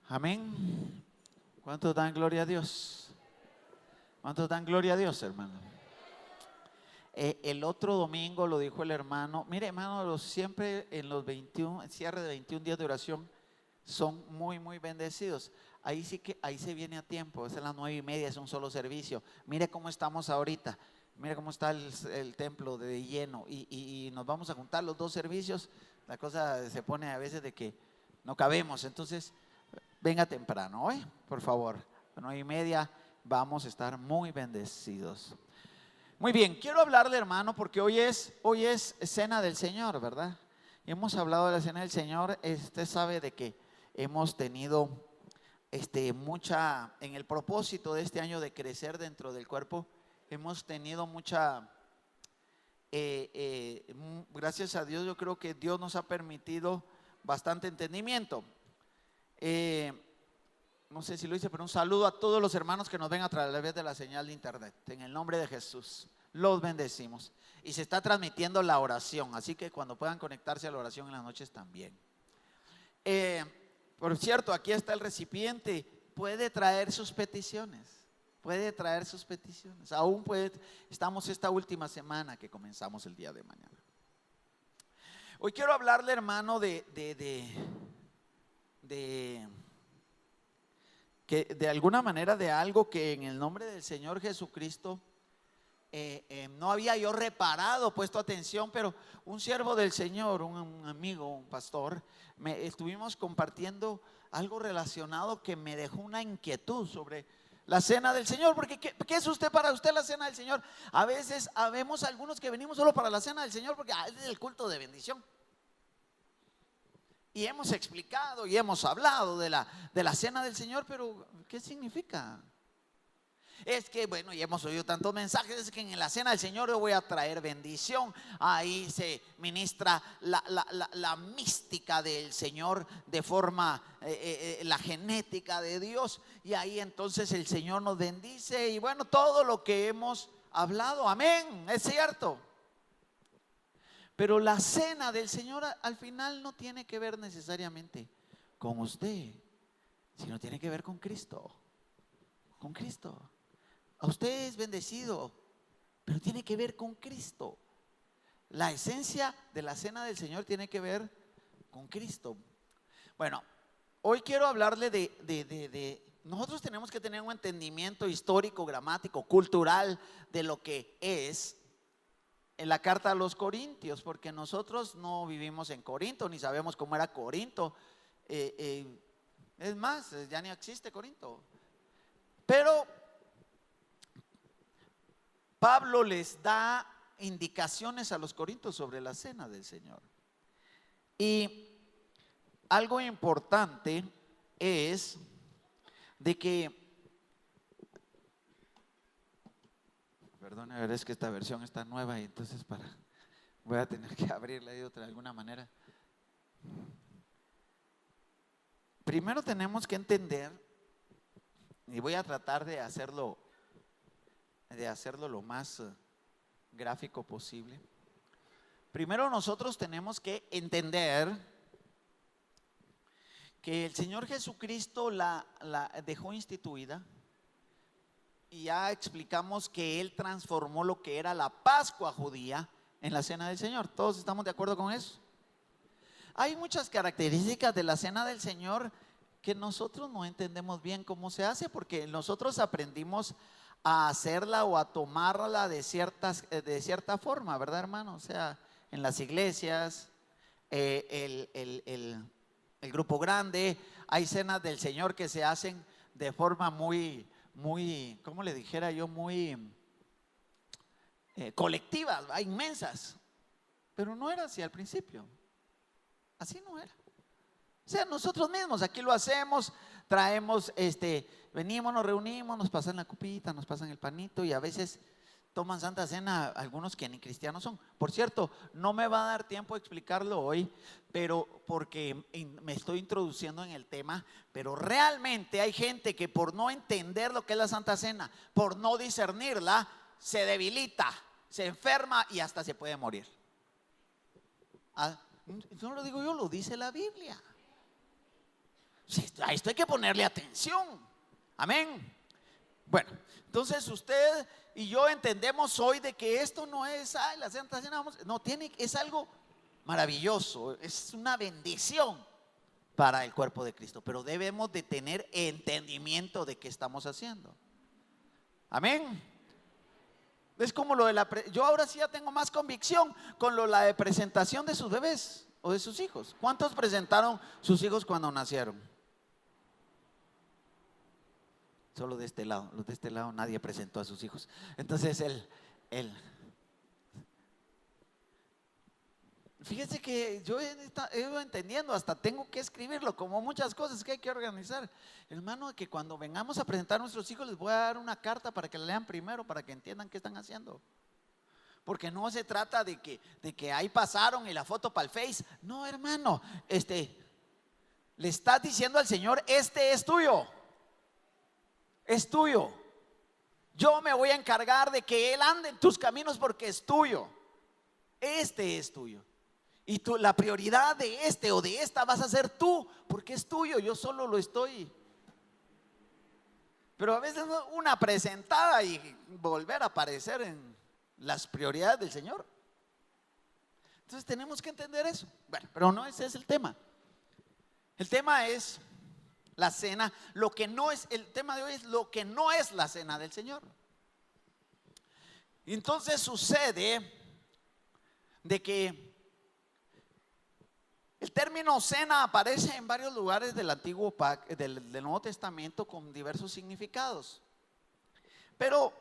Amén. ¿Cuántos dan gloria a Dios? ¿Cuántos dan gloria a Dios, hermano? El otro domingo lo dijo el hermano. Mire, hermano, siempre en los 21, en cierre de 21 días de oración son muy bendecidos. Ahí sí que, ahí se viene a tiempo. Es a las 9:30, es un solo servicio. Mire cómo estamos ahorita. Mire cómo está el templo de lleno. Y nos vamos a juntar los dos servicios. La cosa se pone a veces de que no cabemos. Entonces, venga temprano, ¿eh? Por favor. A 9:30 vamos a estar muy bendecidos. Muy bien, quiero hablarle, hermano, porque hoy es cena del Señor, ¿verdad? Y hemos hablado de la cena del Señor. Usted sabe de que hemos tenido en el propósito de este año de crecer dentro del cuerpo, hemos tenido gracias a Dios, yo creo que Dios nos ha permitido bastante entendimiento. No sé si lo hice, pero un saludo a todos los hermanos que nos ven a través de la señal de internet. En el nombre de Jesús, los bendecimos. Y se está transmitiendo la oración, así que cuando puedan conectarse a la oración en las noches también. Por cierto, aquí está el recipiente. Puede traer sus peticiones. Puede traer sus peticiones. Estamos esta última semana que comenzamos el día de mañana. Hoy quiero hablarle, hermano, que de alguna manera de algo que en el nombre del Señor Jesucristo no había yo reparado, puesto atención, pero un siervo del Señor, un amigo, un pastor, estuvimos compartiendo algo relacionado que me dejó una inquietud sobre la cena del Señor. Porque ¿qué es para usted la cena del Señor? A veces habemos algunos que venimos solo para la cena del Señor porque es el culto de bendición. Y hemos explicado y hemos hablado de la cena del Señor, pero ¿qué significa? Es que, bueno, y hemos oído tantos mensajes, es que en la cena del Señor yo voy a traer bendición. Ahí se ministra la mística del Señor de forma, la genética de Dios. Y ahí entonces el Señor nos bendice. Y bueno, todo lo que hemos hablado, amén, es cierto. Pero la cena del Señor al final no tiene que ver necesariamente con usted, sino tiene que ver con Cristo. Con Cristo. A usted es bendecido, pero tiene que ver con Cristo. La esencia de la cena del Señor tiene que ver con Cristo. Bueno, hoy quiero hablarle nosotros tenemos que tener un entendimiento histórico, gramático, cultural de lo que es en la carta a los Corintios, porque nosotros no vivimos en Corinto, ni sabemos cómo era Corinto. Es más, ya ni existe Corinto. Pero Pablo les da indicaciones a los corintios sobre la cena del Señor. Y algo importante es de que, perdón, es que esta versión está nueva y entonces voy a tener que abrirla de alguna manera. Primero tenemos que entender, y voy a tratar de hacerlo lo más gráfico posible. Primero nosotros tenemos que entender que el Señor Jesucristo la dejó instituida. Y ya explicamos que Él transformó lo que era la Pascua judía en la cena del Señor. ¿Todos estamos de acuerdo con eso? Hay muchas características de la cena del Señor que nosotros no entendemos bien cómo se hace, porque nosotros aprendimos a hacerla o a tomarla de cierta forma, ¿verdad, hermano? O sea, en las iglesias, el grupo grande, hay cenas del Señor que se hacen de forma muy, ¿cómo le dijera yo? Muy colectivas, inmensas. Pero no era así al principio. Así no era. O sea, nosotros mismos aquí lo hacemos, traemos, venimos, nos reunimos, nos pasan la copita, nos pasan el panito y a veces toman Santa Cena algunos que ni cristianos son. Por cierto, no me va a dar tiempo de explicarlo hoy, pero porque me estoy introduciendo en el tema, pero realmente hay gente que por no entender lo que es la Santa Cena, por no discernirla, se debilita, se enferma y hasta se puede morir. No lo digo yo, lo dice la Biblia. a esto hay que ponerle atención. Amén. Bueno, entonces usted y yo entendemos hoy de que esto no es, ay, la Santa Cena, no, es algo maravilloso, es una bendición para el cuerpo de Cristo, pero debemos de tener entendimiento de qué estamos haciendo. Amén. Es como lo de yo ahora sí ya tengo más convicción con la de presentación de sus bebés o de sus hijos. ¿Cuántos presentaron sus hijos cuando nacieron? Solo de este lado. Los de este lado nadie presentó a sus hijos. Entonces fíjese que yo he ido entendiendo, hasta tengo que escribirlo, como muchas cosas que hay que organizar. Hermano, que cuando vengamos a presentar a nuestros hijos les voy a dar una carta para que la lean primero, para que entiendan qué están haciendo. Porque no se trata de que ahí pasaron y la foto para el Face. No, hermano, le estás diciendo al Señor, este es tuyo. Es tuyo. Yo me voy a encargar de que Él ande en tus caminos porque es tuyo. Este es tuyo. Y la prioridad de este o de esta vas a ser tú, porque es tuyo, yo solo lo estoy. Pero a veces una presentada y volver a aparecer en las prioridades del Señor. Entonces tenemos que entender eso. Bueno, pero no ese es el tema. El tema es la cena, lo que no es, el tema de hoy es lo que no es la cena del Señor. Y entonces sucede de que el término cena aparece en varios lugares del Antiguo Pacto, del Nuevo Testamento, con diversos significados. Pero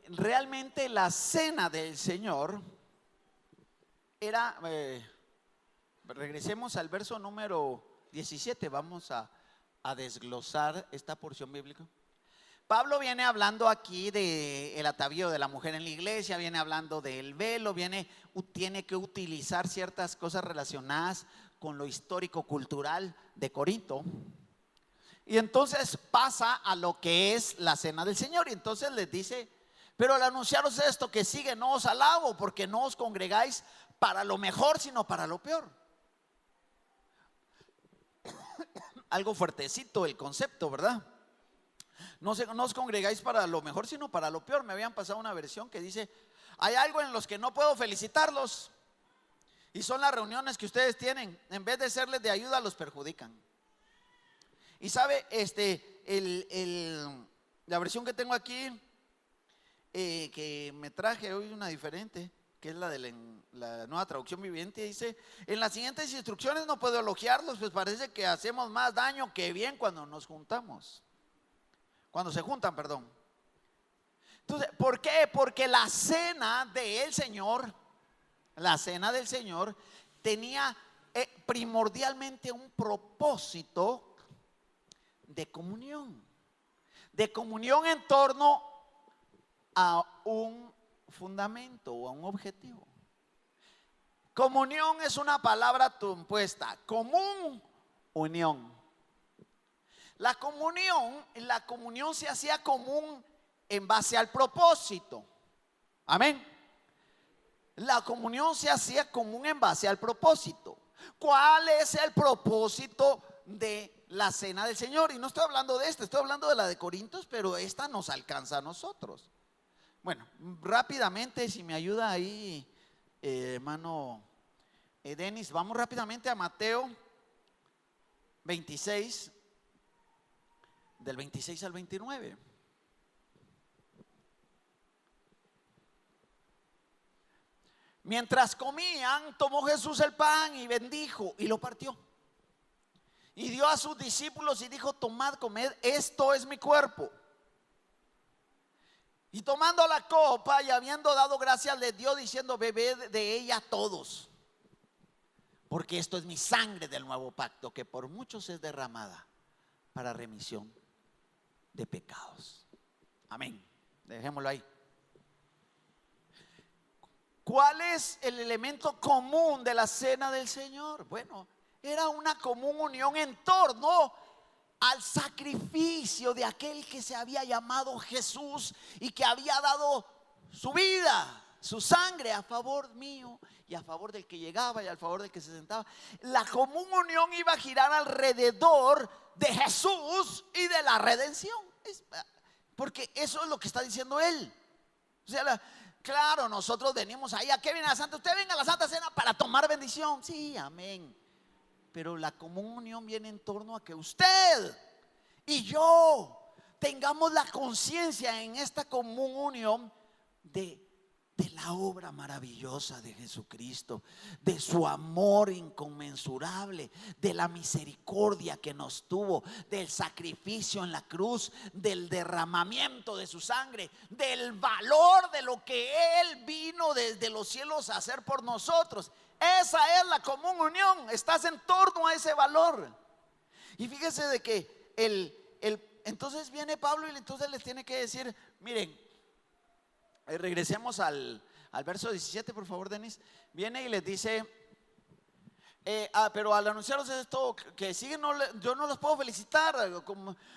realmente la cena del Señor era, regresemos al verso número 17, vamos a desglosar esta porción bíblica. Pablo viene hablando aquí del atavío de la mujer en la iglesia, viene hablando del velo, tiene que utilizar ciertas cosas relacionadas con lo histórico-cultural de Corinto. Y entonces pasa a lo que es la cena del Señor. Y entonces les dice, pero al anunciaros esto que sigue, no os alabo, porque no os congregáis para lo mejor, sino para lo peor. Algo fuertecito el concepto, ¿verdad? No os congregáis para lo mejor, sino para lo peor. Me habían pasado una versión que dice, hay algo en los que no puedo felicitarlos, y son las reuniones que ustedes tienen, en vez de serles de ayuda, los perjudican. Y sabe, la versión que tengo aquí, que me traje hoy una diferente, que es la de la Nueva Traducción Viviente, dice, en las siguientes instrucciones no puedo elogiarlos, pues parece que hacemos más daño que bien cuando nos juntamos. Cuando se juntan, perdón. Entonces, ¿por qué? Porque la cena del Señor, tenía primordialmente un propósito de comunión en torno a un fundamento o a un objetivo. Comunión es una palabra compuesta, común, unión. La comunión se hacía común en base al propósito. Amén. La comunión se hacía común en base al propósito. ¿Cuál es el propósito de la cena del Señor? Y no estoy hablando de esta, estoy hablando de la de Corintios, pero esta nos alcanza a nosotros. Bueno, rápidamente, si me ayuda ahí, hermano Denis, vamos rápidamente a Mateo 26, del 26 al 29. Mientras comían, tomó Jesús el pan y bendijo y lo partió. Y dio a sus discípulos y dijo, tomad, comed, esto es mi cuerpo. Y tomando la copa y habiendo dado gracias, les dio diciendo, bebed de ella todos, porque esto es mi sangre del nuevo pacto, que por muchos es derramada para remisión de pecados. Amén. Dejémoslo ahí. ¿Cuál es el elemento común de la cena del Señor? Bueno, era una común unión en torno al sacrificio de aquel que se había llamado Jesús y que había dado su vida, su sangre a favor mío y y a favor del que llegaba y a favor del que se sentaba. La común unión iba a girar alrededor de Jesús y de la redención. Porque eso es lo que está diciendo él. O sea, claro, nosotros venimos ahí. ¿A qué viene la Santa? Usted venga a la Santa Cena para tomar bendición. Sí, amén. Pero la común unión viene en torno a que usted y yo tengamos la conciencia en esta común unión de la obra maravillosa de Jesucristo, de su amor inconmensurable, de la misericordia que nos tuvo, del sacrificio en la cruz, del derramamiento de su sangre, del valor de lo que Él vino desde los cielos a hacer por nosotros. Esa es la común unión, estás en torno a ese valor. Y fíjese de que entonces viene Pablo y entonces les tiene que decir, miren, regresemos al verso 17, por favor, Denis. Viene y les dice, pero al anunciaros esto que siguen, yo no los puedo felicitar,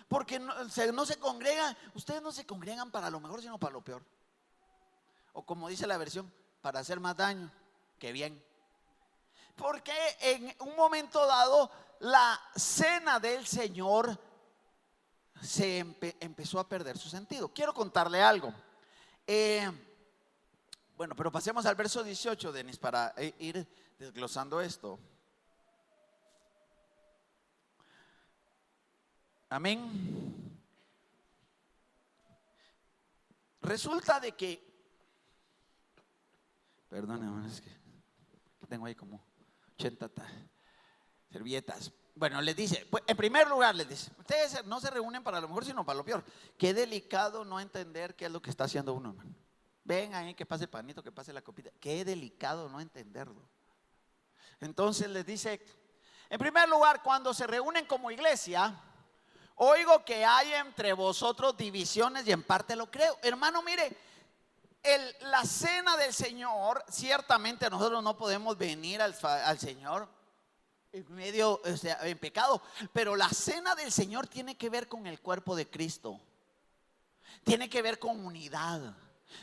porque no se congregan. Ustedes no se congregan para lo mejor, sino para lo peor. O como dice la versión, para hacer más daño que bien. Porque en un momento dado la cena del Señor se empezó a perder su sentido. Quiero contarle algo. Bueno, pero pasemos al verso 18, Denis, para ir desglosando esto. Amén. Resulta de que, perdónenme, es que tengo ahí como 80 servilletas. Bueno, les dice, pues, en primer lugar les dice, ustedes no se reúnen para lo mejor, sino para lo peor. Qué delicado no entender qué es lo que está haciendo uno, hermano. Ven ahí, que pase el panito, que pase la copita. Qué delicado no entenderlo. Entonces les dice, en primer lugar, cuando se reúnen como iglesia, oigo que hay entre vosotros divisiones y en parte lo creo. Hermano, mire, la cena del Señor, ciertamente nosotros no podemos venir al Señor en medio, o sea, en pecado, pero la cena del Señor tiene que ver con el cuerpo de Cristo, tiene que ver con unidad,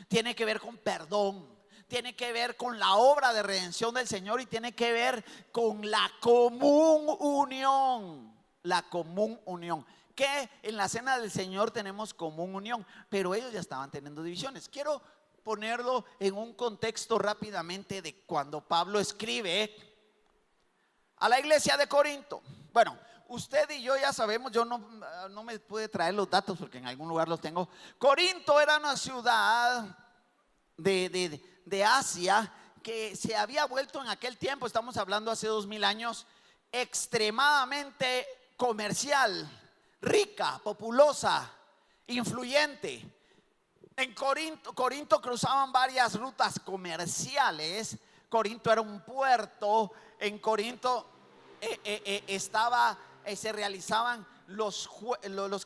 tiene que ver con perdón, tiene que ver con la obra de redención del Señor y tiene que ver con la común unión. La común unión, que en la cena del Señor tenemos común unión, pero ellos ya estaban teniendo divisiones. Quiero ponerlo en un contexto rápidamente de cuando Pablo escribe a la iglesia de Corinto. Bueno, usted y yo ya sabemos, yo no me pude traer los datos porque en algún lugar los tengo. Corinto era una ciudad de Asia que se había vuelto en aquel tiempo, estamos hablando hace 2000 años, extremadamente comercial, rica, populosa, influyente. En Corinto cruzaban varias rutas comerciales. Corinto era un puerto. En Corinto se realizaban los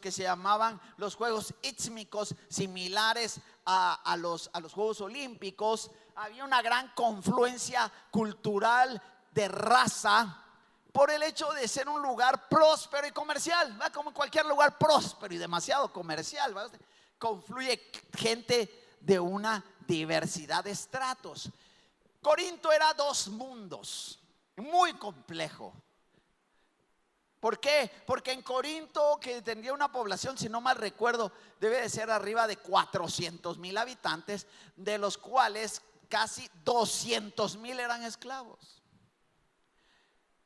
que se llamaban los Juegos Ístmicos, similares a los Juegos Olímpicos. Había una gran confluencia cultural de raza por el hecho de ser un lugar próspero y comercial, ¿verdad? Como cualquier lugar próspero y demasiado comercial, ¿verdad? Confluye gente de una diversidad de estratos. Corinto era dos mundos, muy complejo. ¿Por qué? Porque en Corinto, que tendría una población, si no mal recuerdo, debe de ser arriba de 400,000 habitantes, de los cuales casi 200,000 eran esclavos.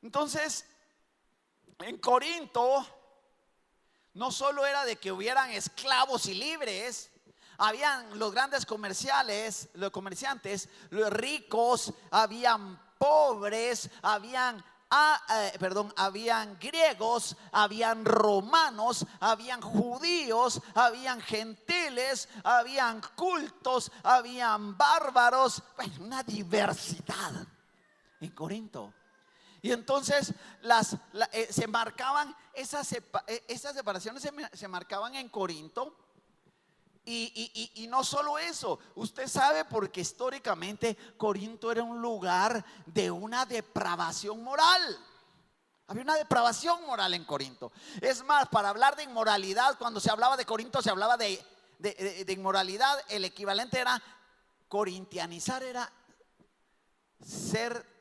Entonces, en Corinto no solo era de que hubieran esclavos y libres, habían los grandes los comerciantes, los ricos, habían pobres, habían griegos, habían romanos, habían judíos, habían gentiles, habían cultos, habían bárbaros, bueno, una diversidad en Corinto. Y entonces se marcaban esas separaciones, se marcaban en Corinto. Y no solo eso, usted sabe, porque históricamente Corinto era un lugar de una depravación moral. Había una depravación moral en Corinto. Es más, para hablar de inmoralidad, cuando se hablaba de Corinto, se hablaba de inmoralidad. El equivalente era corintianizar, era ser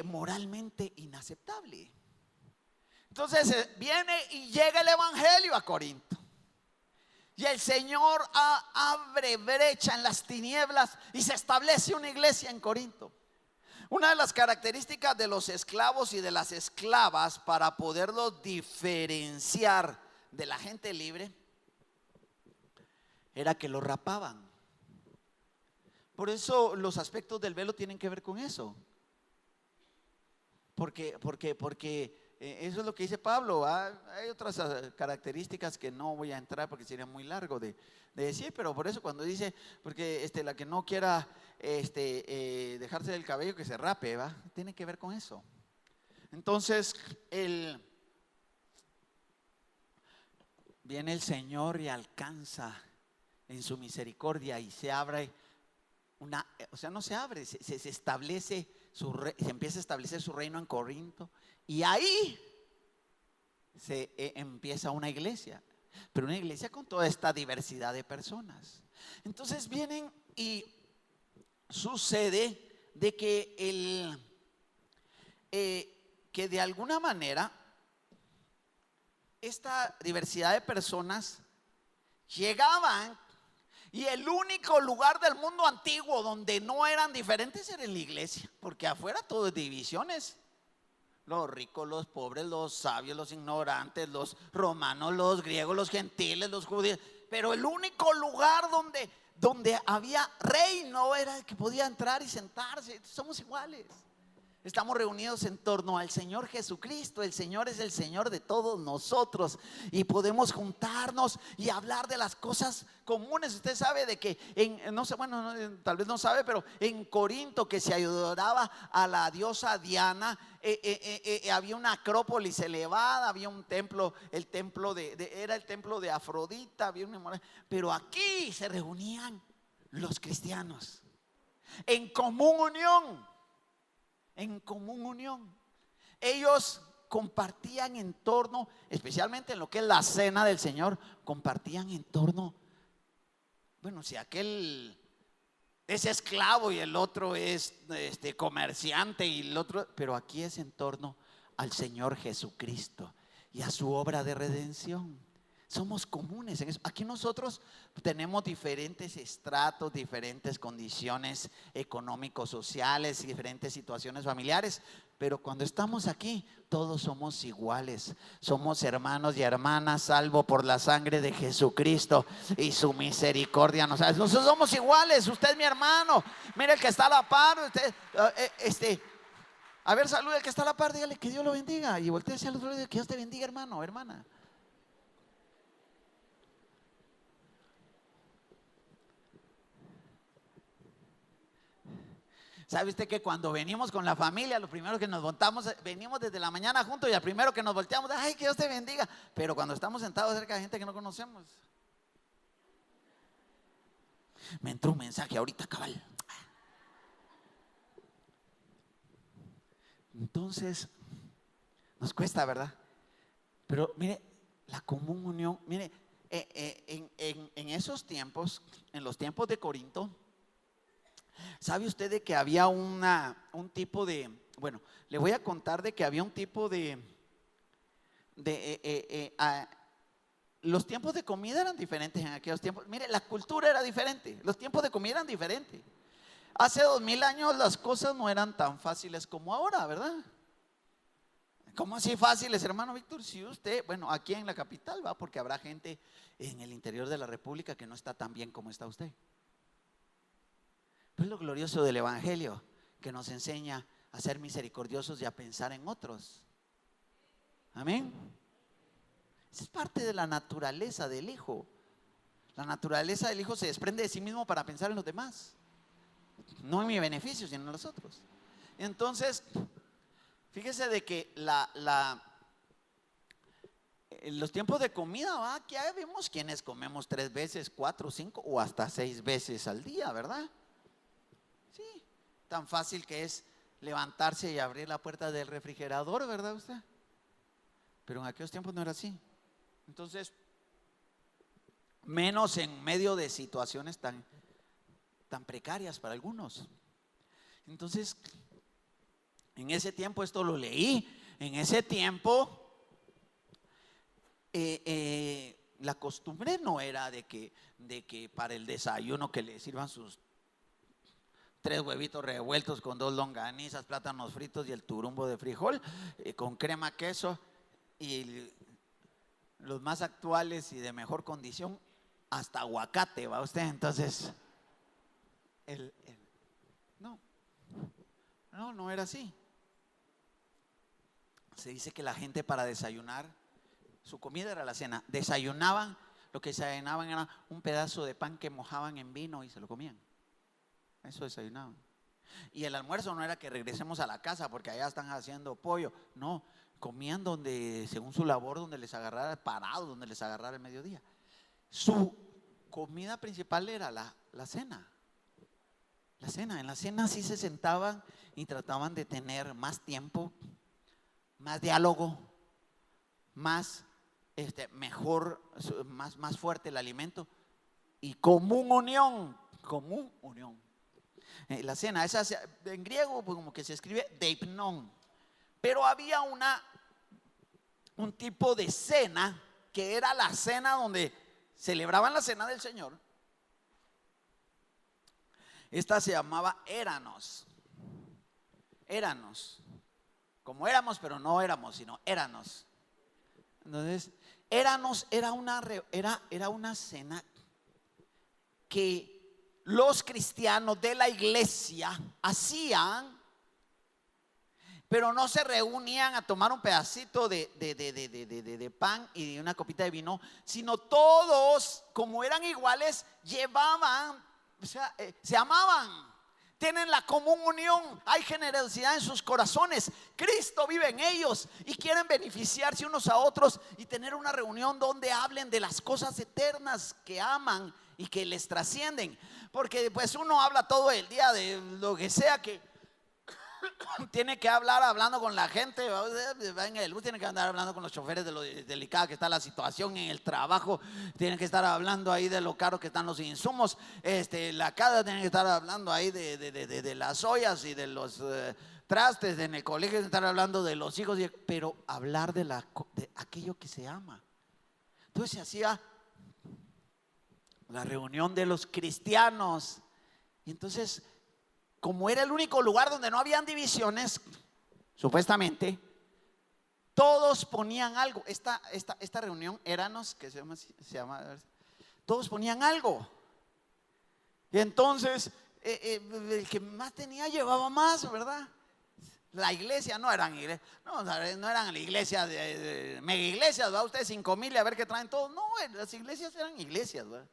moralmente inaceptable. Entonces viene y llega el evangelio a Corinto. Y el Señor abre brecha en las tinieblas y se establece una iglesia en Corinto. Una de las características de los esclavos y de las esclavas para poderlos diferenciar de la gente libre era que los rapaban. Por eso los aspectos del velo tienen que ver con eso. Porque eso es lo que dice Pablo. Hay otras características que no voy a entrar porque sería muy largo de decir, pero por eso cuando dice, porque la que no quiera dejarse del cabello, que se rape, ¿va? Tiene que ver con eso. Entonces viene el Señor y alcanza en su misericordia y se abre no se abre, se establece se empieza a establecer su reino en Corinto, y ahí se empieza una iglesia, pero una iglesia con toda esta diversidad de personas. Entonces vienen y sucede de que que de alguna manera esta diversidad de personas llegaban, y el único lugar del mundo antiguo donde no eran diferentes era en la iglesia, porque afuera todo es divisiones. Los ricos, los pobres, los sabios, los ignorantes, los romanos, los griegos, los gentiles, los judíos. Pero el único lugar donde había reino era el que podía entrar y sentarse. Somos iguales. Estamos reunidos en torno al Señor Jesucristo. El Señor es el Señor de todos nosotros y podemos juntarnos y hablar de las cosas comunes. Usted sabe de que no sé, bueno, tal vez no sabe, pero en Corinto, que se adoraba a la diosa Diana, había una acrópolis elevada, había un templo, el templo era el templo de Afrodita, pero aquí se reunían los cristianos en común unión. En común unión. Ellos compartían en torno, especialmente en lo que es la cena del Señor, compartían en torno, bueno, si aquel es esclavo y el otro es comerciante y el otro, pero aquí es en torno al Señor Jesucristo y a su obra de redención. Somos comunes en eso. Aquí nosotros tenemos diferentes estratos, diferentes condiciones económicos, sociales, diferentes situaciones familiares, pero cuando estamos aquí todos somos iguales. Somos hermanos y hermanas, salvo por la sangre de Jesucristo y su misericordia. Nosotros somos iguales. Usted es mi hermano. Mire el que está a la par. Usted, a ver, salude al que está a la par. Dígale que Dios lo bendiga. Y voltee hacia el otro lado y diga que Dios te bendiga, hermano, hermana. ¿Sabe usted que cuando venimos con la familia, lo primero que nos voltamos, venimos desde la mañana juntos y al primero que nos volteamos, ay, que Dios te bendiga? Pero cuando estamos sentados cerca de gente que no conocemos, me entró un mensaje ahorita, cabal. Entonces, nos cuesta, ¿verdad? Pero mire, la común unión, mire, en esos tiempos, en los tiempos de Corinto, ¿sabe usted de que había un tipo de, bueno, le voy a contar de que había un tipo los tiempos de comida eran diferentes en aquellos tiempos. Mire, la cultura era diferente, los tiempos de comida eran diferentes. Hace 2000 años las cosas no eran tan fáciles como ahora, ¿verdad? ¿Cómo así fáciles, hermano Víctor? Si usted, bueno, aquí en la capital va, porque habrá gente en el interior de la República que no está tan bien como está usted. Pero es lo glorioso del evangelio, que nos enseña a ser misericordiosos y a pensar en otros. Amén. Esa es parte de la naturaleza del Hijo. La naturaleza del Hijo se desprende de sí mismo para pensar en los demás, no en mi beneficio, sino en los otros. Entonces, fíjese de que los tiempos de comida, aquí vemos quienes comemos 3 veces, 4, 5 o hasta 6 veces al día, ¿verdad? Sí, tan fácil que es levantarse y abrir la puerta del refrigerador, ¿verdad usted? Pero en aquellos tiempos no era así. Entonces, menos en medio de situaciones tan precarias para algunos. Entonces, en ese tiempo, esto lo leí, en ese tiempo la costumbre no era de que para el desayuno que le sirvan sus 3 huevitos revueltos con 2 longanizas, plátanos fritos y el turumbo de frijol, con crema, queso, y los más actuales y de mejor condición, hasta aguacate, ¿va usted? Entonces, no era así. Se dice que la gente para desayunar, su comida era la cena. Desayunaban, lo que desayunaban era un pedazo de pan que mojaban en vino y se lo comían. Eso desayunaban. Y el almuerzo no era que regresemos a la casa porque allá están haciendo pollo. No, comían donde, según su labor, donde les agarrara parado, donde les agarrara el mediodía. Su comida principal era la cena. La cena. En la cena sí se sentaban y trataban de tener más tiempo, más diálogo, más mejor, más fuerte el alimento y común unión. La cena, esa en griego pues como que se escribe deipnon, pero había un tipo de cena que era la cena donde celebraban la cena del Señor. Esta se llamaba éranos, como éramos pero no éramos, sino éranos. Entonces, éranos era una cena que los cristianos de la iglesia hacían, pero no se reunían a tomar un pedacito de pan y de una copita de vino, sino todos, como eran iguales, llevaban, o sea, se amaban, tienen la común unión, hay generosidad en sus corazones, Cristo vive en ellos y quieren beneficiarse unos a otros y tener una reunión donde hablen de las cosas eternas que aman y que les trascienden. Porque pues uno habla todo el día de lo que sea que tiene que hablar hablando con la gente, en el bus tiene que andar hablando con los choferes de lo delicada que está la situación en el trabajo, tienen que estar hablando ahí de lo caro que están los insumos, la casa tiene que estar hablando ahí de las ollas y de los trastes, en el colegio tiene que estar hablando de los hijos, pero hablar de aquello que se ama. Entonces se hacía la reunión de los cristianos y entonces, como era el único lugar donde no habían divisiones, supuestamente, todos ponían algo. Esta reunión, éranos, que se llama, todos ponían algo. Y entonces, el que más tenía llevaba más, ¿verdad? La iglesia no eran iglesias, no eran la iglesia de mega iglesias, ¿verdad? Ustedes 5,000 y a ver qué traen todos. No, las iglesias eran iglesias, ¿verdad?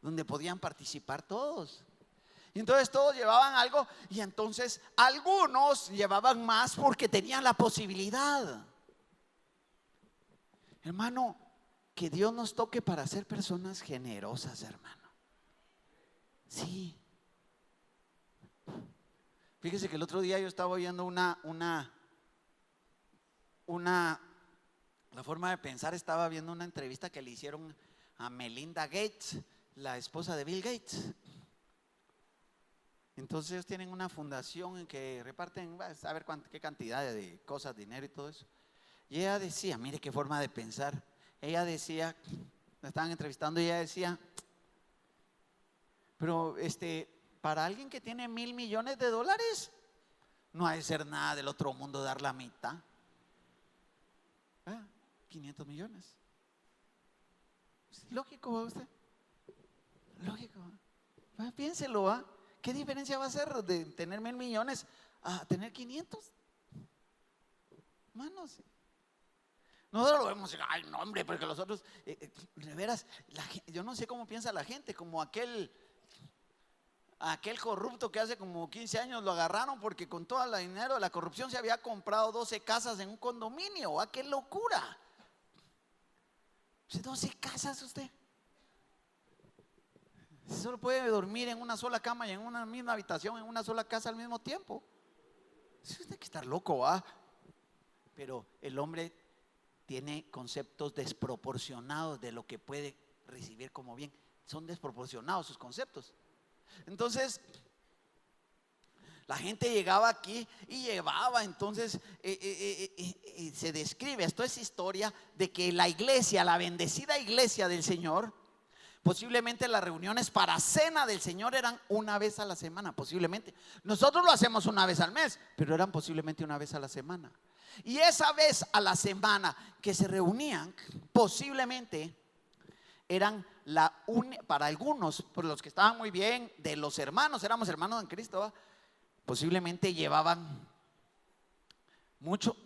Donde podían participar todos. Y entonces todos llevaban algo y entonces algunos llevaban más porque tenían la posibilidad. Hermano, que Dios nos toque para ser personas generosas, hermano. Sí. Fíjese que el otro día yo estaba oyendo la forma de pensar, estaba viendo una entrevista que le hicieron a Melinda Gates, la esposa de Bill Gates. Entonces ellos tienen una fundación en que reparten, a ver qué cantidad de cosas, dinero y todo eso. Y ella decía, mire qué forma de pensar. Ella decía, la estaban entrevistando y ella decía, pero para alguien que tiene $1,000 millones, no ha de ser nada del otro mundo dar la mitad. 500 millones. Lógico, ¿va usted? Lógico. Piénselo, ¿va? ¿Qué diferencia va a ser de tener 1,000 millones a tener 500? Manos. Nosotros lo vemos, ay no hombre, porque los otros, de veras, yo no sé cómo piensa la gente, como aquel corrupto que hace como 15 años lo agarraron porque con todo el dinero de la corrupción se había comprado 12 casas en un condominio. ¡Qué locura! 12 casas usted. Solo puede dormir en una sola cama y en una misma habitación, en una sola casa al mismo tiempo. Usted tiene que estar loco, ¿va? Pero el hombre tiene conceptos desproporcionados de lo que puede recibir como bien. Son desproporcionados sus conceptos. Entonces, La gente llegaba aquí y llevaba, entonces se describe, esto es historia de que la iglesia, la bendecida iglesia del Señor, posiblemente las reuniones para cena del Señor eran una vez a la semana, posiblemente. Nosotros lo hacemos una vez al mes, pero eran posiblemente una vez a la semana. Y esa vez a la semana que se reunían, posiblemente eran para algunos, por los que estaban muy bien, de los hermanos, éramos hermanos en Cristo, ¿va? Posiblemente llevaban mucho.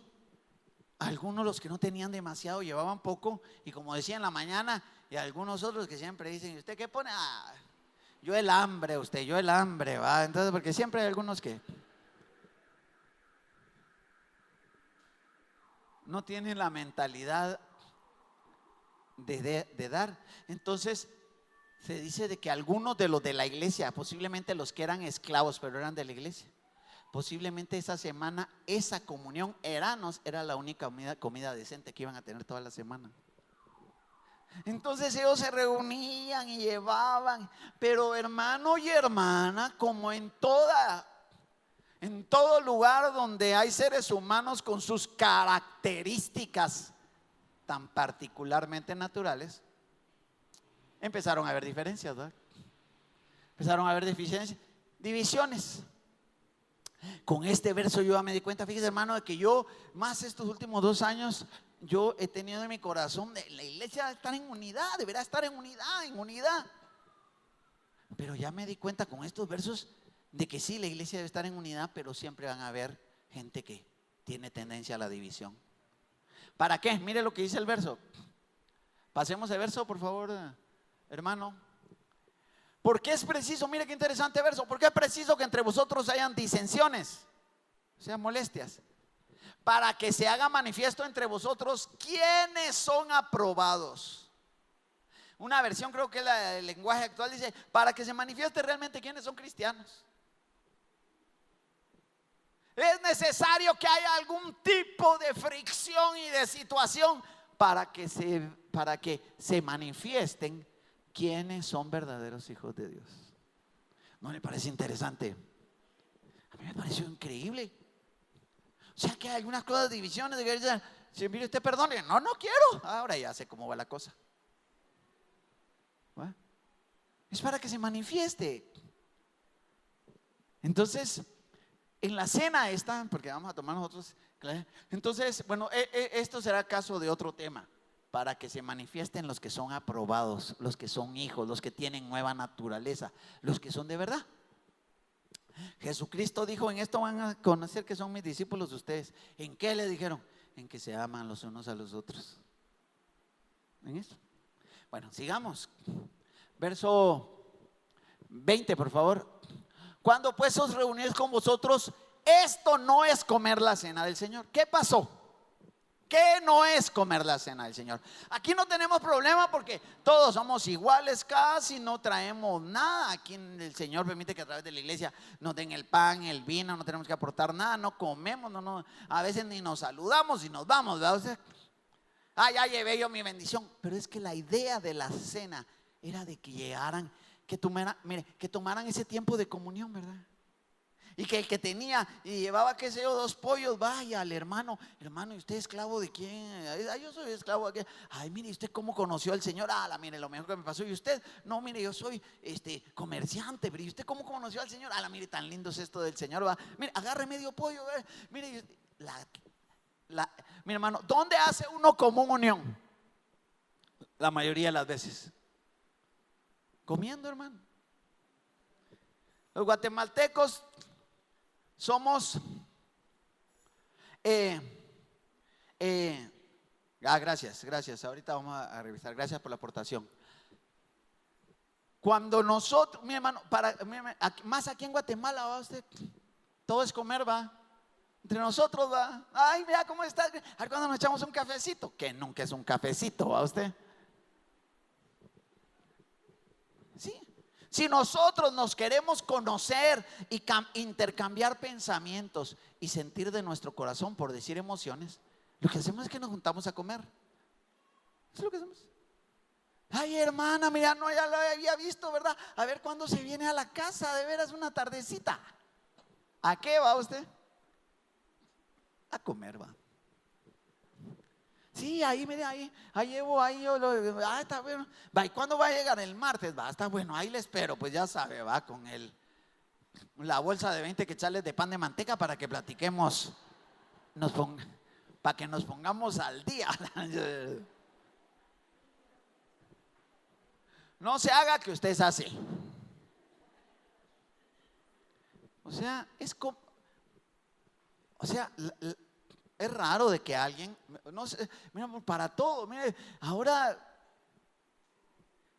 Algunos, los que no tenían demasiado, llevaban poco. Y como decía en la mañana, y algunos otros que siempre dicen: ¿y usted qué pone? Yo el hambre, yo el hambre, ¿va? Entonces, porque siempre hay algunos que no tienen la mentalidad de dar. Entonces se dice de que algunos de los de la iglesia, posiblemente los que eran esclavos pero eran de la iglesia, posiblemente esa semana, esa comunión era la única comida decente que iban a tener toda la semana. Entonces ellos se reunían y llevaban. Pero hermano y hermana, como en todo lugar donde hay seres humanos con sus características tan particularmente naturales, empezaron a haber diferencias, ¿verdad? Empezaron a haber divisiones. Con este verso yo ya me di cuenta, fíjese hermano, de que yo más estos últimos 2 años yo he tenido en mi corazón de la iglesia debe estar en unidad, deberá estar en unidad. Pero ya me di cuenta con estos versos de que sí, la iglesia debe estar en unidad, pero siempre van a haber gente que tiene tendencia a la división. ¿Para qué? Mire lo que dice el verso. Pasemos el verso, por favor, hermano. ¿Por qué es preciso? Mire qué interesante verso. ¿Por qué es preciso que entre vosotros hayan disensiones? O sea, molestias. Para que se haga manifiesto entre vosotros quiénes son aprobados. Una versión, creo que el lenguaje actual dice: para que se manifieste realmente quiénes son cristianos. Es necesario que haya algún tipo de fricción y de situación para que se manifiesten quiénes son verdaderos hijos de Dios. ¿No le parece interesante? A mí me pareció increíble. O sea que hay algunas cosas de divisiones, de que si mire usted perdone, no quiero. Ahora ya sé cómo va la cosa. ¿Va? Es para que se manifieste. Entonces, en la cena esta, porque vamos a tomar nosotros, entonces, bueno, esto será caso de otro tema. Para que se manifiesten los que son aprobados, los que son hijos, los que tienen nueva naturaleza, los que son de verdad. Jesucristo dijo: en esto van a conocer que son mis discípulos de ustedes. ¿En qué le dijeron? En que se aman los unos a los otros. ¿En eso? Bueno, sigamos. Verso 20, por favor. Cuando pues os reunís con vosotros, esto no es comer la cena del Señor. ¿Qué pasó? ¿Qué no es comer la cena del Señor? Aquí no tenemos problema porque todos somos iguales, casi no traemos nada. Aquí el Señor permite que a través de la iglesia nos den el pan, el vino, no tenemos que aportar nada, no comemos, a veces ni nos saludamos y nos vamos, ¿verdad? O sea, ya llevé yo mi bendición. Pero es que la idea de la cena era de que llegaran, que tomaran ese tiempo de comunión, ¿verdad? Y que el que tenía y llevaba, qué sé yo, 2 pollos, vaya al hermano, ¿y usted es esclavo de quién? Yo soy esclavo de quién. Ay, mire, ¿usted cómo conoció al Señor? Mire, lo mejor que me pasó. ¿Y usted? No, mire, yo soy comerciante. Pero ¿y usted cómo conoció al Señor? Mire, tan lindo es esto del Señor, va. Mire, agarre medio pollo, mire, mi hermano, ¿dónde hace uno comunión? La mayoría de las veces comiendo, hermano. Los guatemaltecos somos gracias. Ahorita vamos a revisar. Gracias por la aportación. Cuando nosotros, mi hermano, más aquí en Guatemala, ¿va usted? Todo es comer, va. Entre nosotros, va. Ay, vea cómo está. A ver cuando nos echamos un cafecito. Que nunca es un cafecito, ¿va usted? Sí. Si nosotros nos queremos conocer y intercambiar pensamientos y sentir de nuestro corazón, por decir emociones, lo que hacemos es que nos juntamos a comer. Eso es lo que hacemos. Ay, hermana, mira, no, ya lo había visto, ¿verdad? A ver cuándo se viene a la casa, de veras, una tardecita. ¿A qué va usted? A comer va. Sí, ahí, mire, ahí llevo, ahí yo está bueno. Va, ¿y cuándo va a llegar? El martes, va, está bueno, ahí le espero, pues ya sabe, va, con la bolsa de 20 quetzales de pan de manteca para que platiquemos, para que nos pongamos al día. No se haga que usted es así. O sea, es raro de que alguien, no sé, mira, para todo, mire, ahora,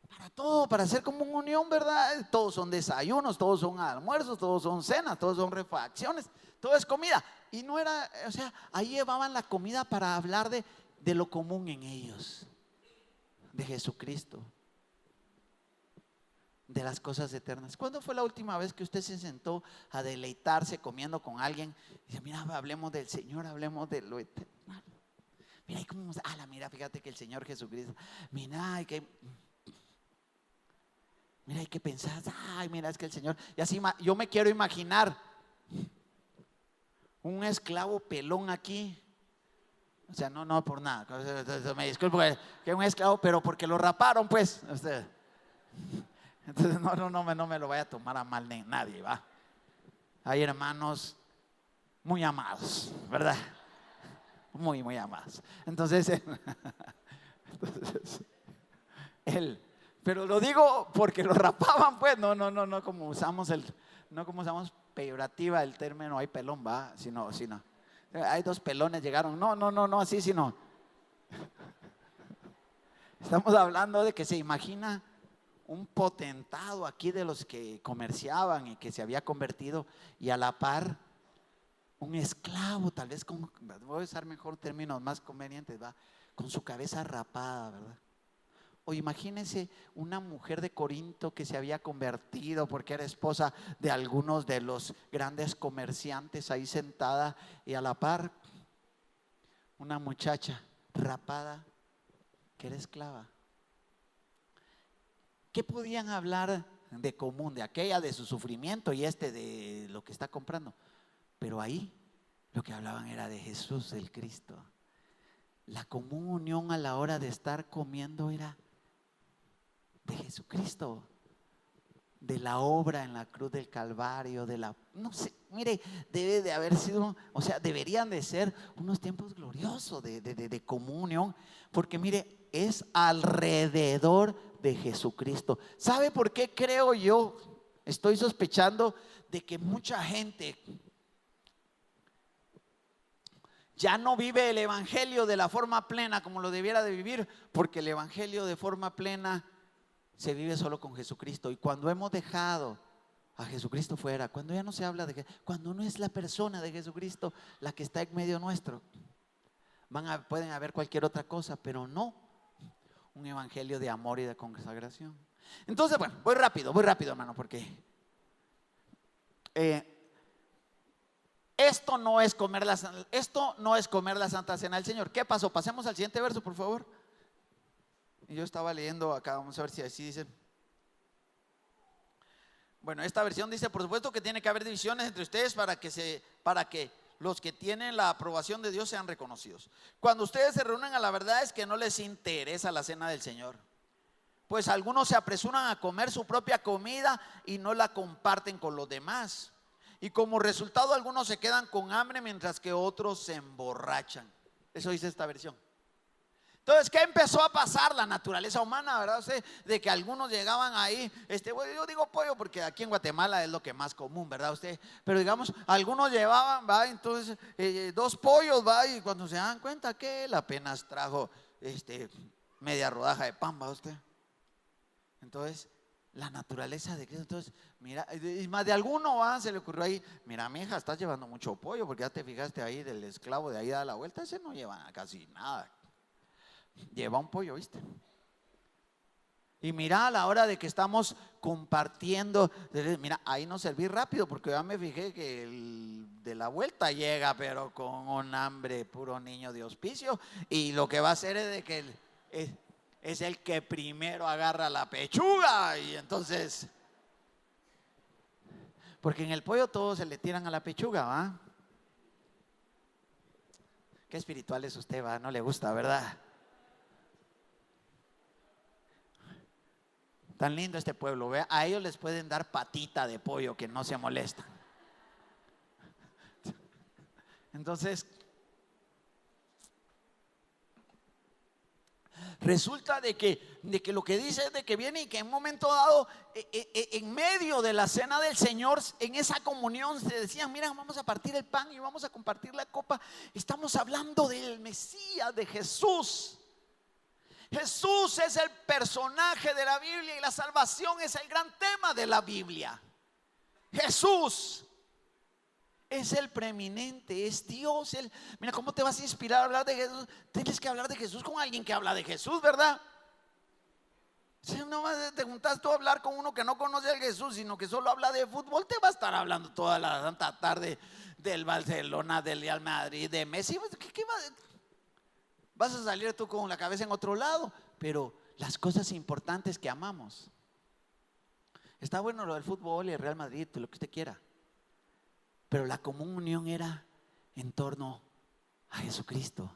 para todo, para hacer como una unión, ¿verdad? Todos son desayunos, todos son almuerzos, todos son cenas, todos son refacciones, todo es comida. Y no era, o sea, ahí llevaban la comida para hablar de lo común en ellos, de Jesucristo, de las cosas eternas. ¿Cuándo fue la última vez que usted se sentó a deleitarse comiendo con alguien? Y dice, mira, hablemos del Señor, hablemos de lo eterno. Mira, cómo, mira, fíjate que el Señor Jesucristo, mira, hay que pensar, ay, mira, es que el Señor, y así yo me quiero imaginar un esclavo pelón aquí. O sea, no por nada, me disculpo que un esclavo, pero porque lo raparon, pues. Entonces no me lo vaya a tomar a mal nadie, va. Hay hermanos muy amados, ¿verdad? Muy, muy amados. Entonces pero lo digo porque lo rapaban, pues, no como usamos peyorativa el término, hay pelón, va, sino, hay dos pelones llegaron, no, así, sino, estamos hablando de que se imagina un potentado aquí de los que comerciaban y que se había convertido, y a la par un esclavo, tal vez voy a usar mejor términos más convenientes, va, con su cabeza rapada, ¿verdad? O imagínense una mujer de Corinto que se había convertido porque era esposa de algunos de los grandes comerciantes, ahí sentada, y a la par una muchacha rapada que era esclava. ¿Qué podían hablar de común? De aquella de su sufrimiento y de lo que está comprando. Pero ahí lo que hablaban era de Jesús, el Cristo. La común unión a la hora de estar comiendo era de Jesucristo, de la obra en la cruz del Calvario, no sé, mire, debe de haber sido, o sea, deberían de ser unos tiempos gloriosos de comunión, porque mire, es alrededor de Jesucristo. ¿Sabe por qué creo yo? Estoy sospechando de que mucha gente ya no vive el evangelio de la forma plena como lo debiera de vivir, porque el evangelio de forma plena se vive solo con Jesucristo. Y cuando hemos dejado a Jesucristo fuera, cuando ya no se habla cuando no es la persona de Jesucristo la que está en medio nuestro, pueden haber cualquier otra cosa, pero no un evangelio de amor y de consagración. Entonces, bueno, voy rápido, hermano, porque esto no es comer la Santa Cena del Señor. ¿Qué pasó? Pasemos al siguiente verso, por favor. Y yo estaba leyendo acá, vamos a ver si así dice. Bueno, esta versión dice: por supuesto que tiene que haber divisiones entre ustedes para que los que tienen la aprobación de Dios sean reconocidos. Cuando ustedes se reúnen, a la verdad es que no les interesa la cena del Señor, pues algunos se apresuran a comer su propia comida y no la comparten con los demás, y como resultado algunos se quedan con hambre mientras que otros se emborrachan. Eso dice esta versión. Entonces, ¿qué empezó a pasar? La naturaleza humana, ¿verdad? De que algunos llegaban ahí, yo digo pollo porque aquí en Guatemala es lo que más común, ¿verdad? Pero digamos, algunos llevaban, ¿va? Entonces, 2 pollos, ¿va? Y cuando se dan cuenta que él apenas trajo media rodaja de pan, ¿va usted? Entonces, la naturaleza de Cristo. Entonces, mira, y más de alguno se le ocurrió ahí: mira, mija, estás llevando mucho pollo, porque ya te fijaste ahí del esclavo de ahí a la vuelta, ese no lleva casi nada. Lleva un pollo, ¿viste? Y mira, a la hora de que estamos compartiendo, mira, ahí no serví rápido, porque ya me fijé que el de la vuelta llega, pero con un hambre, puro niño de hospicio. Y lo que va a hacer es de que es el que primero agarra la pechuga. Y entonces, Porque en el pollo todos se le tiran a la pechuga, ¿va? Qué espiritual es usted, ¿va? No le gusta, ¿verdad? Tan lindo este pueblo, ¿ve? A ellos les pueden dar patita de pollo que no se molestan. Entonces, resulta de que lo que dice es de que viene y que en un momento dado, en medio de la cena del Señor, en esa comunión se decían: mira, vamos a partir el pan y vamos a compartir la copa. Estamos hablando del Mesías, de Jesús. Jesús es el personaje de la Biblia y la salvación es el gran tema de la Biblia. Jesús es el preeminente, es Dios. Mira, ¿cómo te vas a inspirar a hablar de Jesús? Tienes que hablar de Jesús con alguien que habla de Jesús, ¿verdad? Si no te juntas tú a hablar con uno que no conoce a Jesús, sino que solo habla de fútbol, te va a estar hablando toda la santa tarde del Barcelona, del Real Madrid, de Messi. ¿Qué vas a salir tú con la cabeza en otro lado? Pero las cosas importantes que amamos. Está bueno lo del fútbol y el Real Madrid, lo que usted quiera, pero la común unión era en torno a Jesucristo,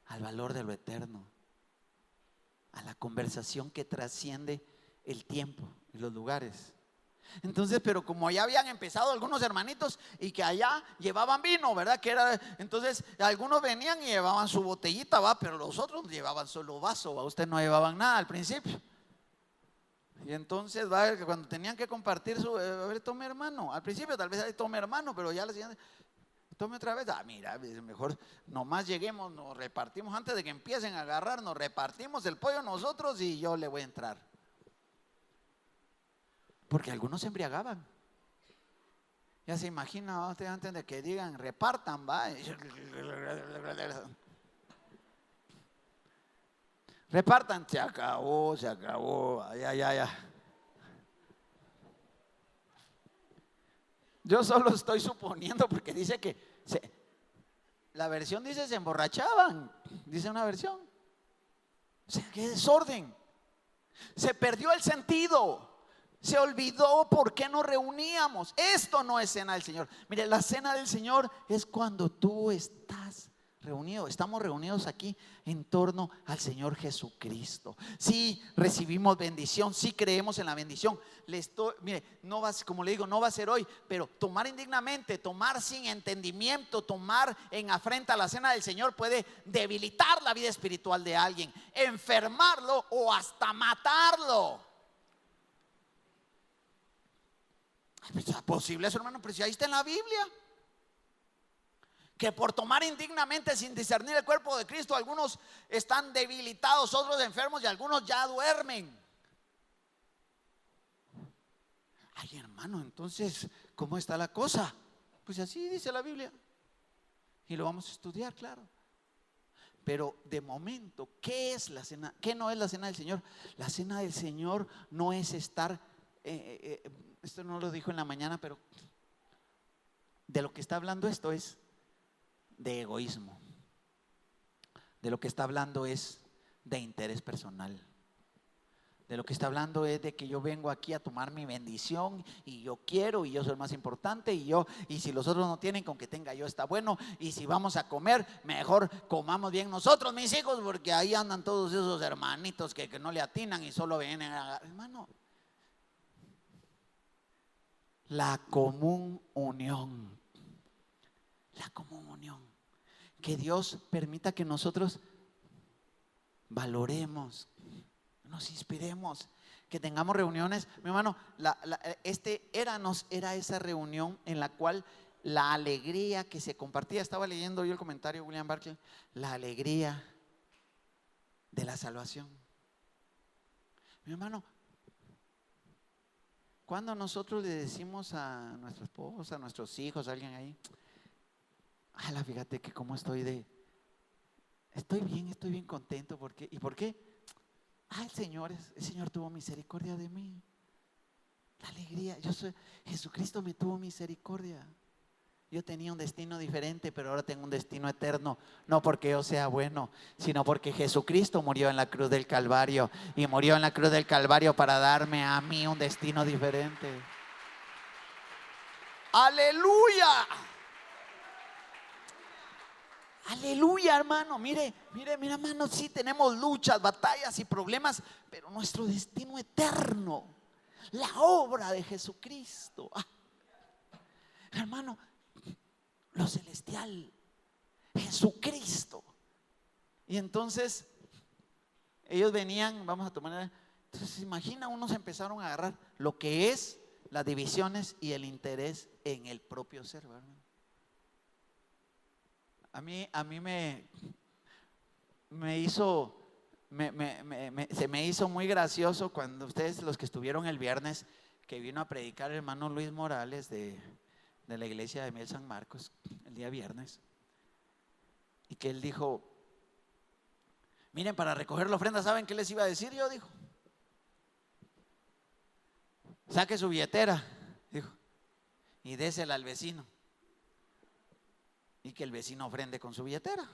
al valor de lo eterno, a la conversación que trasciende el tiempo y los lugares. Entonces, pero como ya habían empezado algunos hermanitos y que allá llevaban vino, ¿verdad? Entonces algunos venían y llevaban su botellita, ¿va? Pero los otros llevaban solo vaso, ¿va? Ustedes no llevaban nada al principio. Y entonces, ¿va? Cuando tenían que compartir a ver, tome hermano. Al principio tal vez tome hermano, pero ya la siguiente, tome otra vez. Mira, mejor nomás lleguemos, nos repartimos antes de que empiecen a agarrar, nos repartimos el pollo nosotros y yo le voy a entrar. Porque algunos se embriagaban. Ya se imagina usted antes de que digan repartan, va. Repartan, se acabó, ya. Yo solo estoy suponiendo porque dice que la versión dice se emborrachaban, dice una versión. O sea, qué desorden. Se perdió el sentido. Se olvidó por qué nos reuníamos. Esto no es cena del Señor. Mire, la cena del Señor es cuando tú estás reunido. Estamos reunidos aquí en torno al Señor Jesucristo. Sí recibimos bendición, sí creemos en la bendición. Mire, no va, como le digo, no va a ser hoy, pero tomar indignamente, tomar sin entendimiento, tomar en afrenta la cena del Señor puede debilitar la vida espiritual de alguien, enfermarlo o hasta matarlo. ¿Es posible eso, hermano? Pero si ahí está en la Biblia, que por tomar indignamente sin discernir el cuerpo de Cristo, algunos están debilitados, otros enfermos y algunos ya duermen. Ay, hermano, entonces, ¿cómo está la cosa? Pues así dice la Biblia. Y lo vamos a estudiar, claro. Pero de momento, ¿qué es la cena? ¿Qué no es la cena del Señor? La cena del Señor no es estar... esto no lo dijo en la mañana, pero de lo que está hablando esto es de egoísmo. De lo que está hablando es de interés personal. De lo que está hablando es de que yo vengo aquí a tomar mi bendición y yo quiero y yo soy el más importante y si los otros no tienen, con que tenga yo está bueno, y si vamos a comer, mejor comamos bien nosotros, mis hijos, porque ahí andan todos esos hermanitos que no le atinan y solo vienen a... Hermano, la común unión. La común unión. Que Dios permita que nosotros valoremos, nos inspiremos, que tengamos reuniones. Mi hermano, era esa reunión en la cual la alegría que se compartía, estaba leyendo yo el comentario de William Barclay, la alegría de la salvación. Mi hermano, cuando nosotros le decimos a nuestra esposa, a nuestros hijos, a alguien ahí, fíjate que como estoy bien contento, porque, ¿y por qué? El Señor tuvo misericordia de mí. La alegría, Jesucristo me tuvo misericordia. Yo tenía un destino diferente, pero ahora tengo un destino eterno. No porque yo sea bueno, sino porque Jesucristo murió en la cruz del Calvario. Y murió en la cruz del Calvario para darme a mí un destino diferente. Aleluya. Aleluya, hermano. Mire, hermano, sí tenemos luchas, batallas y problemas, pero nuestro destino eterno, la obra de Jesucristo. Hermano, lo celestial, Jesucristo. Y entonces ellos venían, vamos a tomar, entonces imagina, unos empezaron a agarrar lo que es las divisiones y el interés en el propio ser, ¿verdad? A mí se me hizo muy gracioso cuando ustedes, los que estuvieron el viernes, que vino a predicar el hermano Luis Morales de la iglesia de Miel San Marcos, el día viernes, y que él dijo: miren, para recoger la ofrenda, ¿saben qué les iba a decir yo? Dijo: saque su billetera, dijo, y désela al vecino, y que el vecino ofrende con su billetera.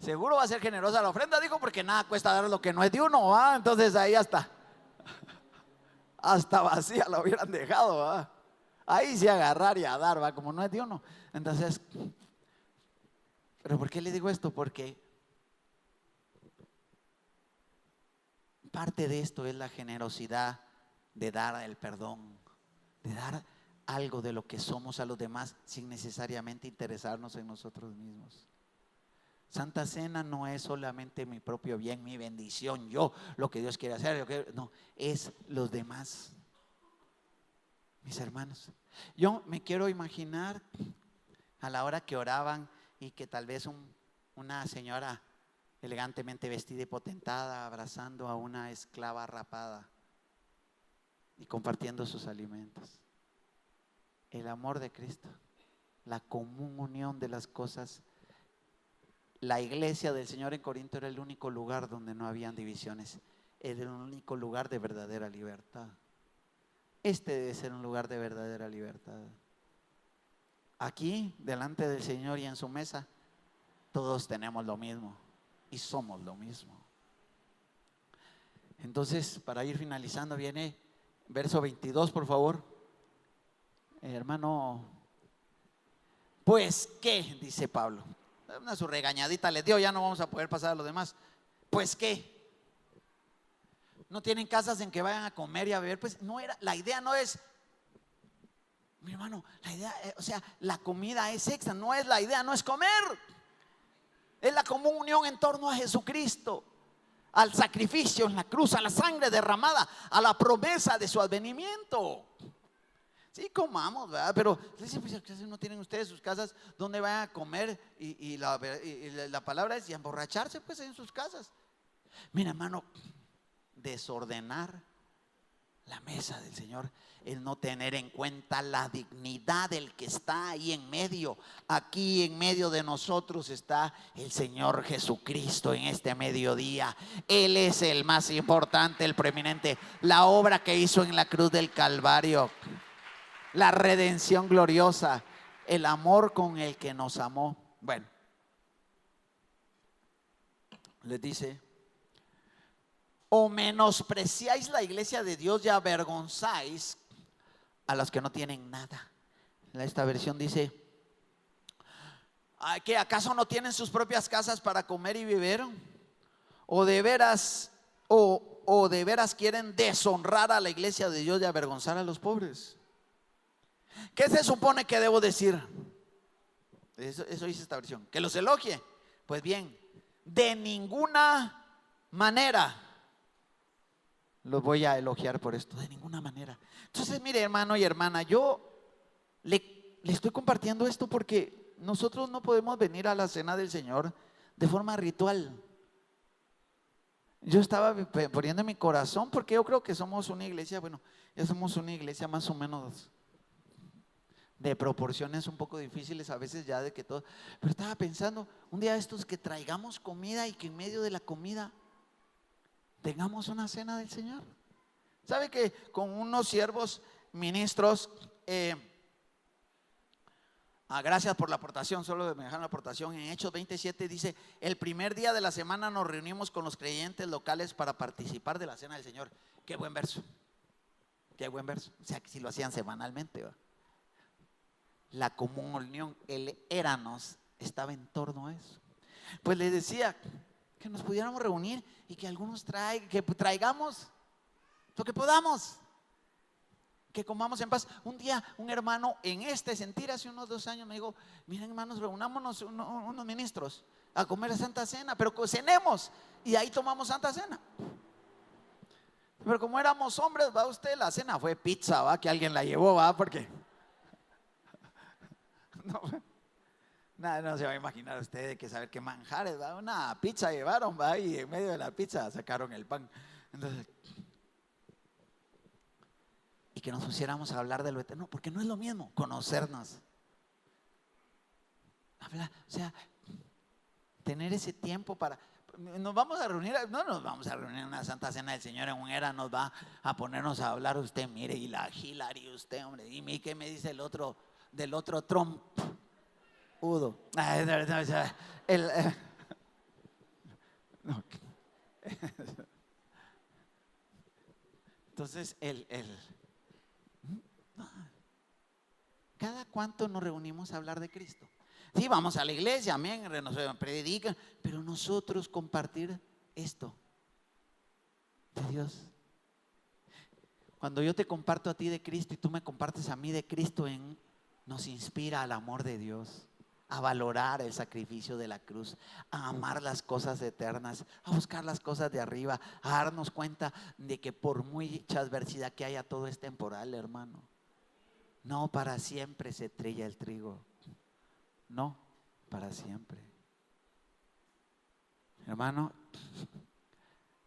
Seguro va a ser generosa la ofrenda, dijo, porque nada cuesta dar lo que no es de uno, ¿va? Entonces ahí hasta vacía la hubieran dejado, ¿va? Ahí sí agarrar y a dar, ¿va? Como no es de uno. Entonces, ¿pero por qué le digo esto? Porque parte de esto es la generosidad de dar el perdón, de dar algo de lo que somos a los demás sin necesariamente interesarnos en nosotros mismos. Santa Cena no es solamente mi propio bien, mi bendición, yo, lo que Dios quiere hacer, no, es los demás, mis hermanos. Yo me quiero imaginar a la hora que oraban y que tal vez una señora elegantemente vestida y potentada abrazando a una esclava rapada y compartiendo sus alimentos. El amor de Cristo, la común unión de las cosas. La iglesia del Señor en Corinto era el único lugar donde no habían divisiones, era el único lugar de verdadera libertad. Este debe ser un lugar de verdadera libertad. Aquí, delante del Señor y en su mesa, todos tenemos lo mismo y somos lo mismo. Entonces, para ir finalizando, viene verso 22, por favor. Hermano, pues qué, dice Pablo. Una su regañadita les dio, ya no vamos a poder pasar a los demás. Pues qué, no tienen casas en que vayan a comer y a beber. Pues no era, la idea no es, mi hermano, la idea, o sea, la comida es extra, no es la idea, no es comer. Es la común unión en torno a Jesucristo, al sacrificio en la cruz, a la sangre derramada, a la promesa de su advenimiento. Sí, comamos, ¿verdad? Pero pues, no tienen ustedes sus casas donde vayan a comer y la palabra es y emborracharse pues en sus casas. Mira, hermano, desordenar la mesa del Señor, el no tener en cuenta la dignidad del que está ahí en medio. Aquí en medio de nosotros está el Señor Jesucristo en este mediodía. Él es el más importante, el preeminente, la obra que hizo en la cruz del Calvario, la redención gloriosa, el amor con el que nos amó. Bueno, les dice: o menospreciáis la iglesia de Dios y avergonzáis a los que no tienen nada. Esta versión dice: ¿qué acaso no tienen sus propias casas para comer y beber? ¿O de veras quieren deshonrar a la iglesia de Dios y avergonzar a los pobres? ¿Qué se supone que debo decir? Eso dice esta versión, que los elogie. Pues bien, de ninguna manera los voy a elogiar por esto, de ninguna manera. Entonces, mire, hermano y hermana, yo le estoy compartiendo esto porque nosotros no podemos venir a la cena del Señor de forma ritual. Yo estaba poniendo en mi corazón, porque yo creo que somos una iglesia, bueno, ya somos una iglesia más o menos de proporciones un poco difíciles a veces ya de que todo, pero estaba pensando un día de estos que traigamos comida y que en medio de la comida tengamos una cena del Señor. ¿Sabe que con unos siervos ministros, gracias por la aportación, solo me dejaron la aportación, en Hechos 27 dice: el primer día de la semana nos reunimos con los creyentes locales para participar de la cena del Señor? Qué buen verso. Qué buen verso. O sea, que si lo hacían semanalmente, ¿va? La comunión, el éranos, estaba en torno a eso. Pues les decía que nos pudiéramos reunir y que algunos que traigamos lo que podamos, que comamos en paz. Un día un hermano en este sentir hace unos 2 años me dijo: miren, hermanos, reunámonos unos ministros a comer la Santa Cena, pero cenemos y ahí tomamos Santa Cena. Pero como éramos hombres, va usted, la cena fue pizza, va, que alguien la llevó, va, porque no, nada, no se va a imaginar usted de que saber qué manjares, va, una pizza llevaron, va, y en medio de la pizza sacaron el pan. Entonces, y que nos pusiéramos a hablar de lo eterno, porque no es lo mismo conocernos, hablar, o sea, tener ese tiempo para. Nos vamos a reunir, no nos vamos a reunir en una Santa Cena del Señor, en un era nos va a ponernos a hablar usted, mire, y la Hillary, usted, hombre, y mí, ¿qué me dice el otro, del otro Trump? Udo. No. Entonces, ¿cada cuánto nos reunimos a hablar de Cristo? Sí, vamos a la iglesia, amén, nos predican, pero nosotros compartir esto de Dios. Cuando yo te comparto a ti de Cristo y tú me compartes a mí de Cristo, nos inspira al amor de Dios, a valorar el sacrificio de la cruz, a amar las cosas eternas, a buscar las cosas de arriba, a darnos cuenta de que por mucha adversidad que haya, todo es temporal, hermano. No para siempre se trilla el trigo. No, para siempre. Hermano,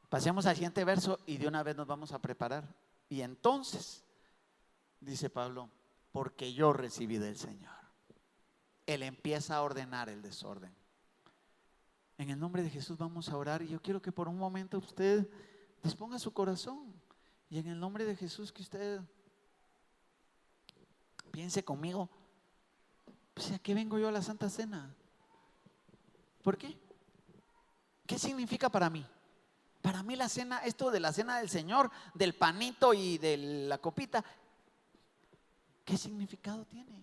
pasemos al siguiente verso y de una vez nos vamos a preparar. Y entonces, dice Pablo, porque yo recibí del Señor. Él empieza a ordenar el desorden. En el nombre de Jesús vamos a orar y yo quiero que por un momento usted disponga su corazón. Y en el nombre de Jesús que usted piense conmigo. O sea, ¿qué vengo yo a la Santa Cena? ¿Por qué? ¿Qué significa para mí? Para mí la cena, esto de la cena del Señor, del panito y de la copita, ¿qué significado tiene?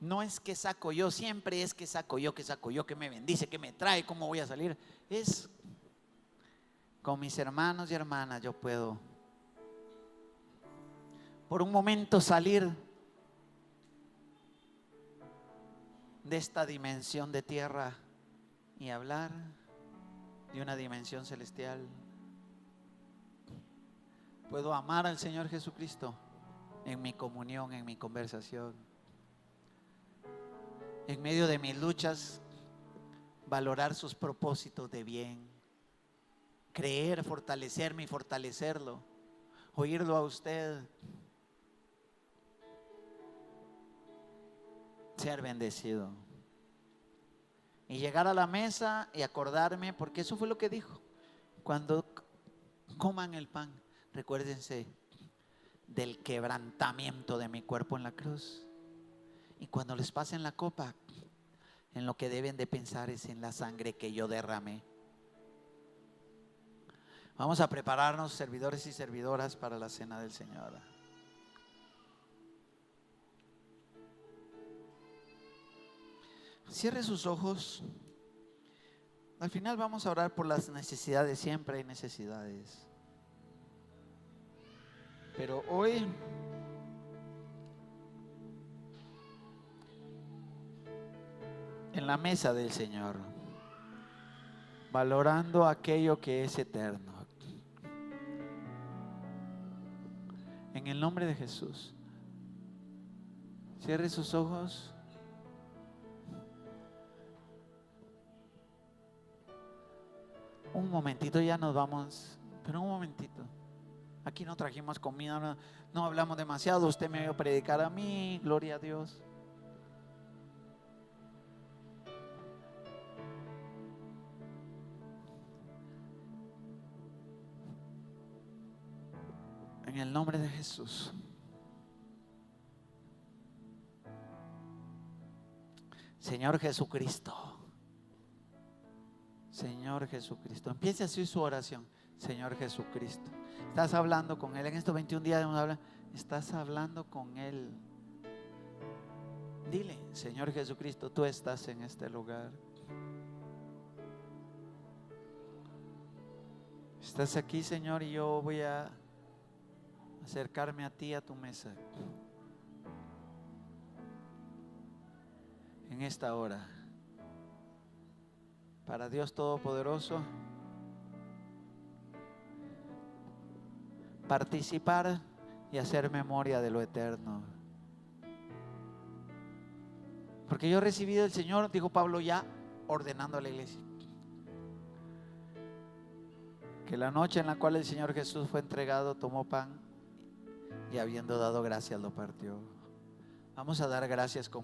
No es que saco yo, siempre es que saco yo, que me bendice, que me trae, cómo voy a salir. Es con mis hermanos y hermanas yo puedo por un momento salir de esta dimensión de tierra y hablar de una dimensión celestial. Puedo amar al Señor Jesucristo en mi comunión, en mi conversación, en medio de mis luchas, valorar sus propósitos de bien, creer, fortalecerme y fortalecerlo, oírlo a usted, ser bendecido y llegar a la mesa y acordarme, porque eso fue lo que dijo: cuando coman el pan, recuérdense del quebrantamiento de mi cuerpo en la cruz, y cuando les pasen la copa, en lo que deben de pensar es en la sangre que yo derramé. Vamos a prepararnos, servidores y servidoras, para la cena del Señor. Cierre sus ojos. Al final vamos a orar por las necesidades. Siempre hay necesidades, pero hoy en la mesa del Señor, valorando aquello que es eterno, en el nombre de Jesús, cierre sus ojos. Un momentito, ya nos vamos, pero un momentito. Aquí no trajimos comida, no hablamos demasiado. Usted me vio predicar a mí, gloria a Dios. En el nombre de Jesús. Señor Jesucristo. Señor Jesucristo. Empiece así su oración. Señor Jesucristo. Estás hablando con Él. En estos 21 días vamos a hablar. Estás hablando con Él. Dile, Señor Jesucristo, tú estás en este lugar. Estás aquí, Señor, y yo voy a acercarme a ti, a tu mesa. En esta hora, para Dios Todopoderoso, participar y hacer memoria de lo eterno. Porque yo he recibido del Señor, dijo Pablo, ya ordenando a la iglesia, que la noche en la cual el Señor Jesús fue entregado, tomó pan y habiendo dado gracias lo partió. Vamos a dar gracias conmigo.